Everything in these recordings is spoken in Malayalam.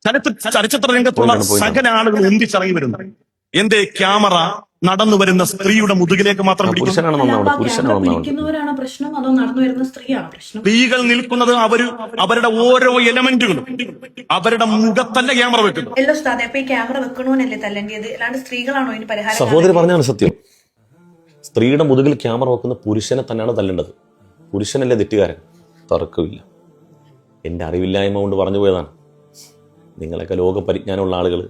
ചലച്ചിത്ര രംഗത്തുള്ള സകല ആളുകൾ ഒന്നിച്ചിറങ്ങി വരുന്നു. എന്റെ ക്യാമറ നടന്നു വരുന്ന സ്ത്രീയുടെ മുതുകിലേക്ക് മാത്രം പിടിക്കുന്നവരാണ് പ്രശ്നം, അതോ നടന്നു വരുന്ന സ്ത്രീയാണ് പ്രശ്നം? സ്ത്രീകൾ നിൽക്കുന്നത് അവരുടെ ഓരോ എലമെന്റുകളും അവരുടെ മുഖത്തല്ല ക്യാമറ വെക്കുന്നു. എല്ലാ ഉസ്താദെ, അപ്പൊ ഈ ക്യാമറ വെക്കണോന്നല്ലേ തല്ലേണ്ടത്, അല്ലാണ്ട് സ്ത്രീകളാണോ ഇതിന് പരിഹാരം? സഹോദരി പറഞ്ഞാണ് സത്യം. സ്ത്രീയുടെ മുതുകിൽ ക്യാമറ വെക്കുന്ന പുരുഷനെ തന്നെയാണ് തല്ലേണ്ടത്. പുരുഷനല്ലേ തെറ്റുകാരൻ, തർക്കമില്ല. എൻ്റെ അറിവില്ലായ്മ കൊണ്ട് പറഞ്ഞു പോയതാണ്. നിങ്ങളൊക്കെ ലോക പരിജ്ഞാനമുള്ള ആളുകൾ,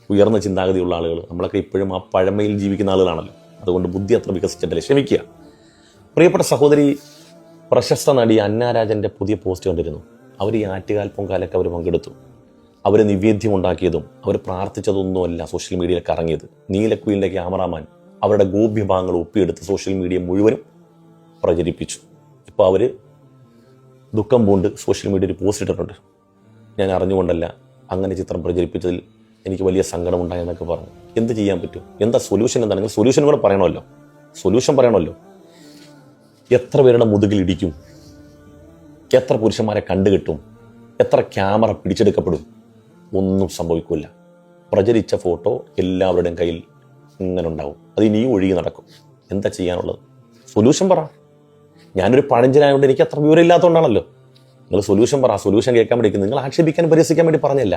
ഉയർന്ന ചിന്താഗതിയുള്ള ആളുകൾ, നമ്മളൊക്കെ ഇപ്പോഴും ആ പഴമയിൽ ജീവിക്കുന്ന ആളുകളാണല്ലോ. അതുകൊണ്ട് ബുദ്ധി അത്ര വികസിച്ചിട്ടല്ലേ, ക്ഷമിക്കുക. പ്രിയപ്പെട്ട സഹോദരി, പ്രശസ്ത നടി അന്നാരാജൻ്റെ പുതിയ പോസ്റ്റ് കണ്ടിരുന്നു. അവർ ഈ ആറ്റുകാൽ പൊങ്കാലൊക്കെ അവർ പങ്കെടുത്തു. അവർ നിവേദ്യം ഉണ്ടാക്കിയതും അവർ പ്രാർത്ഥിച്ചതൊന്നുമല്ല സോഷ്യൽ മീഡിയയിൽ കറങ്ങിയത്. നീലക്കുയിലിൻ്റെ ക്യാമറാമാൻ അവരുടെ ഗോപ്യഭാഗങ്ങൾ ഒപ്പിയെടുത്ത് സോഷ്യൽ മീഡിയ മുഴുവനും പ്രചരിപ്പിച്ചു. ഇപ്പോൾ അവർ ദുഃഖം പൂണ്ട് സോഷ്യൽ മീഡിയയിൽ പോസ്റ്റ് ഇട്ടിട്ടുണ്ട്. ഞാൻ അറിഞ്ഞുകൊണ്ടല്ല, അങ്ങനെ ചിത്രം പ്രചരിപ്പിച്ചതിൽ എനിക്ക് വലിയ സങ്കടമുണ്ടായെന്നൊക്കെ പറഞ്ഞു. എന്ത് ചെയ്യാൻ പറ്റും? എന്താ സൊല്യൂഷൻ? എന്താണെങ്കിൽ സൊല്യൂഷൻ കൂടെ പറയണമല്ലോ. സൊല്യൂഷൻ പറയണമല്ലോ. എത്ര പേരുടെ മുതുകിൽ ഇടിക്കും? എത്ര പുരുഷന്മാരെ കണ്ടുകിട്ടും? എത്ര ക്യാമറ പിടിച്ചെടുക്കപ്പെടും? ഒന്നും സംഭവിക്കില്ല. പ്രചരിച്ച ഫോട്ടോ എല്ലാവരുടെയും കയ്യിൽ ഇങ്ങനെ ഉണ്ടാവും. അത് ഇനിയും ഒഴുകി നടക്കും. എന്താ ചെയ്യാനുള്ളത്? സൊല്യൂഷൻ പറ. ഞാനൊരു പഴഞ്ചനായതുകൊണ്ട് എനിക്ക് അത്ര വിവരം ഇല്ലാത്തതുകൊണ്ടാണല്ലോ. നിങ്ങൾ സൊല്യൂഷൻ പറ. സൊല്യൂഷൻ കേൾക്കാൻ വേണ്ടി, നിങ്ങൾ ആക്ഷേപിക്കാൻ പരിഹസിക്കാൻ വേണ്ടി പറഞ്ഞല്ല.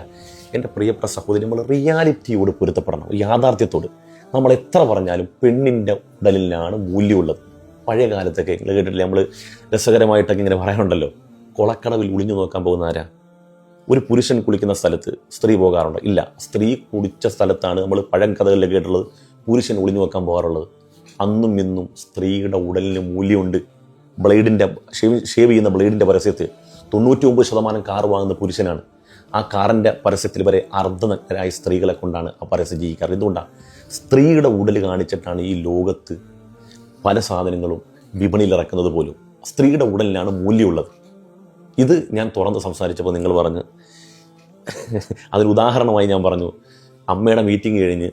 എൻ്റെ പ്രിയപ്പെട്ട സഹോദരി, നമ്മൾ റിയാലിറ്റിയോട് പൊരുത്തപ്പെടണം, യാഥാർത്ഥ്യത്തോട്. നമ്മൾ എത്ര പറഞ്ഞാലും പെണ്ണിൻ്റെ ഉടലിലാണ് മൂല്യമുള്ളത്. പഴയ കാലത്തൊക്കെ നിങ്ങൾ കേട്ടിട്ടില്ല, നമ്മൾ രസകരമായിട്ടൊക്കെ ഇങ്ങനെ പറയാനുണ്ടല്ലോ, കൊളക്കടവിൽ ഒളിഞ്ഞു നോക്കാൻ പോകുന്ന ആരാ? ഒരു പുരുഷൻ കുളിക്കുന്ന സ്ഥലത്ത് സ്ത്രീ പോകാറുണ്ട്? ഇല്ല. സ്ത്രീ കുളിച്ച സ്ഥലത്താണ് നമ്മൾ പഴങ്കഥകളിൽ കേട്ടുള്ളത് പുരുഷൻ ഒളിഞ്ഞു നോക്കാൻ പോകാറുള്ളത്. അന്നും ഇന്നും സ്ത്രീയുടെ ഉടലിന് മൂല്യമുണ്ട്. ബ്ലേഡിൻ്റെ ഷേവ് ചെയ്യുന്ന ബ്ലേഡിൻ്റെ പരസ്യത്തിൽ 99% കാർ വാങ്ങുന്ന പുരുഷനാണ്. ആ കാറിൻ്റെ പരസ്യത്തിൽ വരെ അർദ്ധനഗ്നരായ സ്ത്രീകളെ കൊണ്ടാണ് ആ പരസ്യം ചെയ്യിക്കാറ്. എന്തുകൊണ്ടാണ്? സ്ത്രീയുടെ ഉടൽ കാണിച്ചിട്ടാണ് ഈ ലോകത്ത് പല സാധനങ്ങളും വിപണിയിൽ ഇറക്കുന്നത് പോലും. സ്ത്രീയുടെ ഉടലിനാണ് മൂല്യമുള്ളത്. ഇത് ഞാൻ തുറന്ന് സംസാരിച്ചപ്പോൾ നിങ്ങൾ പറഞ്ഞ്, അതിന് ഉദാഹരണമായി ഞാൻ പറഞ്ഞു, അമ്മയുടെ മീറ്റിംഗ് കഴിഞ്ഞ്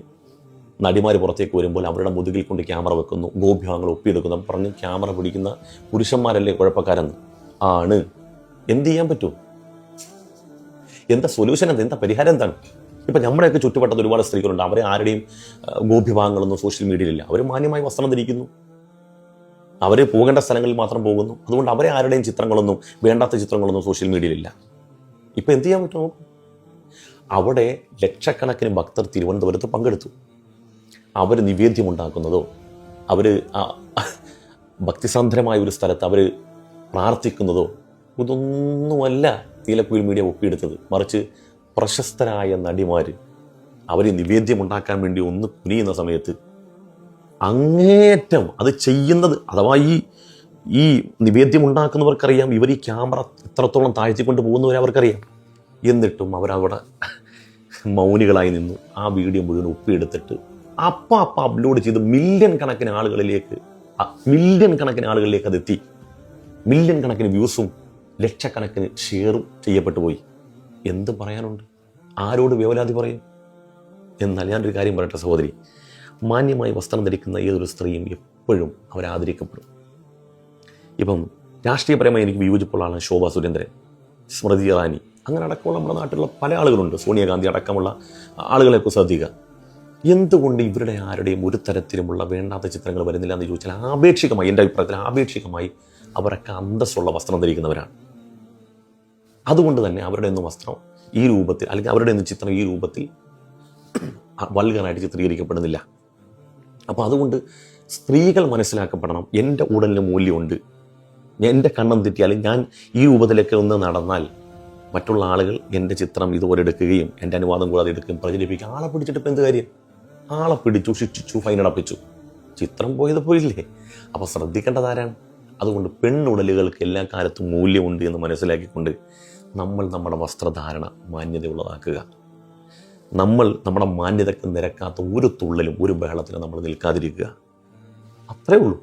നടിമാർ പുറത്തേക്ക് വരുമ്പോൾ അവരുടെ മുതുകിൽ കൊണ്ട് ക്യാമറ വെക്കുന്നു, ഗോപ്യഭാഗങ്ങൾ ഒപ്പിയെടുക്കുന്നു. പറഞ്ഞ് ക്യാമറ പിടിക്കുന്ന പുരുഷന്മാരല്ലേ കുഴപ്പക്കാരെന്ന്. ആണ്. എന്ത് ചെയ്യാൻ പറ്റും? എന്താ സൊല്യൂഷൻ? എന്താ പരിഹാരം? എന്താണ്? ഇപ്പം നമ്മുടെയൊക്കെ ചുറ്റുവട്ടത്ത് ഒരുപാട് സ്ത്രീകളുണ്ട്. അവരെ ആരുടെയും ഗോപ്യഭാഗങ്ങളൊന്നും സോഷ്യൽ മീഡിയയിലില്ല. അവർ മാന്യമായി വസ്ത്രം ധരിക്കുന്നു. അവർ പോകേണ്ട സ്ഥലങ്ങളിൽ മാത്രം പോകുന്നു. അതുകൊണ്ട് അവരെ ആരുടെയും ചിത്രങ്ങളൊന്നും, വേണ്ടാത്ത ചിത്രങ്ങളൊന്നും സോഷ്യൽ മീഡിയയിലില്ല. ഇപ്പം എന്ത് ചെയ്യാൻ പറ്റും? അവിടെ ലക്ഷക്കണക്കിന് ഭക്തർ തിരുവനന്തപുരത്ത് പങ്കെടുത്തു. അവർ നിവേദ്യമുണ്ടാക്കുന്നതോ, അവർ ഭക്തിസാന്ദ്രമായ ഒരു സ്ഥലത്ത് അവർ പ്രാർത്ഥിക്കുന്നതോ ഇതൊന്നുമല്ല നീലക്കുയിൽ മീഡിയ ഒപ്പിയെടുത്തത്. മറിച്ച് പ്രശസ്തരായ നടിമാർ അവർ നിവേദ്യമുണ്ടാക്കാൻ വേണ്ടി ഒന്ന് കുനിയുന്ന സമയത്ത് അങ്ങേറ്റം അത് ചെയ്യുന്നത്, അഥവാ ഈ നിവേദ്യം ഉണ്ടാക്കുന്നവർക്കറിയാം ഇവർ ഈ ക്യാമറ എത്രത്തോളം താഴ്ത്തിക്കൊണ്ട് പോകുന്നവരെ അവർക്കറിയാം. എന്നിട്ടും അവരവിടെ മൗനികളായി നിന്നു. ആ വീഡിയോ മുഴുവൻ ഒപ്പിയെടുത്തിട്ട് അപ്പം അപ്ലോഡ് ചെയ്ത് മില്യൺ കണക്കിന് ആളുകളിലേക്ക് അതെത്തി. മില്യൺ കണക്കിന് വ്യൂസും ലക്ഷക്കണക്കിന് ഷെയറും ചെയ്യപ്പെട്ടു പോയി. എന്ത് പറയാനുണ്ട്? ആരോട് വേവലാതി പറയും? എന്നാൽ ഞാനൊരു കാര്യം പറയട്ടെ സഹോദരി, മാന്യമായി വസ്ത്രം ധരിക്കുന്ന ഏതൊരു സ്ത്രീയും എപ്പോഴും അവരാദരിക്കപ്പെടും. ഇപ്പം രാഷ്ട്രീയപരമായി എനിക്ക് വിയോജിപ്പുള്ള ആളാണ് ശോഭാ സുരേന്ദ്രൻ, സ്മൃതി ഇറാനി, അങ്ങനെ അടക്കമുള്ള നമ്മുടെ നാട്ടിലുള്ള പല ആളുകളുണ്ട്. സോണിയാഗാന്ധി അടക്കമുള്ള ആളുകളെയൊക്കെ ശ്രദ്ധിക്കുക. എന്തുകൊണ്ട് ഇവരുടെ ആരുടെയും ഒരു തരത്തിലുമുള്ള വേണ്ടാത്ത ചിത്രങ്ങൾ വരുന്നില്ല എന്ന് ചോദിച്ചാൽ, ആപേക്ഷികമായി, എൻ്റെ അഭിപ്രായത്തിൽ ആപേക്ഷികമായി അവരൊക്കെ അന്തസ്സുള്ള വസ്ത്രം ധരിക്കുന്നവരാണ്. അതുകൊണ്ട് തന്നെ അവരുടെ ഒന്നും വസ്ത്രം ഈ രൂപത്തിൽ, അല്ലെങ്കിൽ അവരുടെ ഒന്നും ചിത്രം ഈ രൂപത്തിൽ വൾഗറായിട്ട് ചിത്രീകരിക്കപ്പെടുന്നില്ല. അപ്പോൾ അതുകൊണ്ട് സ്ത്രീകൾ മനസ്സിലാക്കപ്പെടണം, എൻ്റെ ഉടലിന് മൂല്യമുണ്ട്. എൻ്റെ കണ്ണം തെറ്റിയാലും ഞാൻ ഈ രൂപത്തിലൊക്കെ ഒന്ന് നടന്നാൽ മറ്റുള്ള ആളുകൾ എൻ്റെ ചിത്രം ഇതുപോലെ എടുക്കുകയും എൻ്റെ അനുവാദം കൂടാതെ എടുക്കുകയും പ്രചരിപ്പിക്കുക. ആളെ പിടിച്ചിട്ട് ഇപ്പം എന്ത് കാര്യം? ആളെ പിടിച്ചു, ശിക്ഷിച്ചു, ഫൈനടപ്പിച്ചു, ചിത്രം പോയത് പോയില്ലേ? അപ്പോൾ ശ്രദ്ധിക്കേണ്ടത് ആരാണ്? അതുകൊണ്ട് പെണ്ണുടലുകൾക്ക് എല്ലാ കാലത്തും മൂല്യമുണ്ട് എന്ന് മനസ്സിലാക്കിക്കൊണ്ട് നമ്മൾ നമ്മുടെ വസ്ത്രധാരണ മാന്യതയുള്ളതാക്കുക. നമ്മൾ നമ്മുടെ മാന്യതയ്ക്ക് നിരക്കാത്ത ഒരു തുള്ളലും ഒരു ബഹളത്തിലും നമ്മൾ നിൽക്കാതിരിക്കുക. അത്രേ ഉള്ളൂ.